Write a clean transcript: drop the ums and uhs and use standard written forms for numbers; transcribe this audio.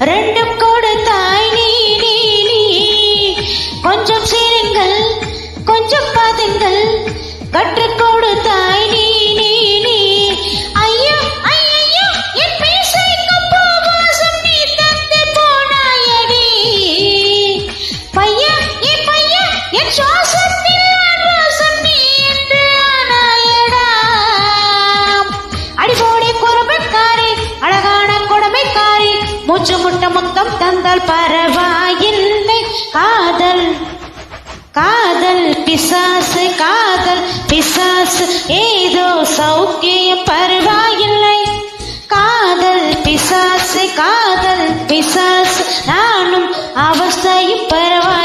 ரெண்டும் கொடுத்தாய் நீ நீ நீ கொஞ்சம் சேருங்கள் கொஞ்சம் பாதுங்கள் கற்றுக் கொடுத்தாய் நீ நீ நீ ஐயோ ஐயோ என் பேசைக்கு பூவாசம் நீ தந்து போனாயடி பையா என் பையா என் சுவாசத்தில் வாசம் நீ என்று ஆனாயடா அடிபோடி குறும்பக்காரி அழகான கொடுமைக்காரி மூச்சு முட்ட முத்தம் தந்தால் பரவாயில்லை காதல் காதல் பிசாசு காதல் பிசாசு ஏதோ சௌக்கியம் பரவாயில்லை காதல் பிசாசு காதல் பிசாசு நானும் அவஸ்தையும் பரவாயில்லை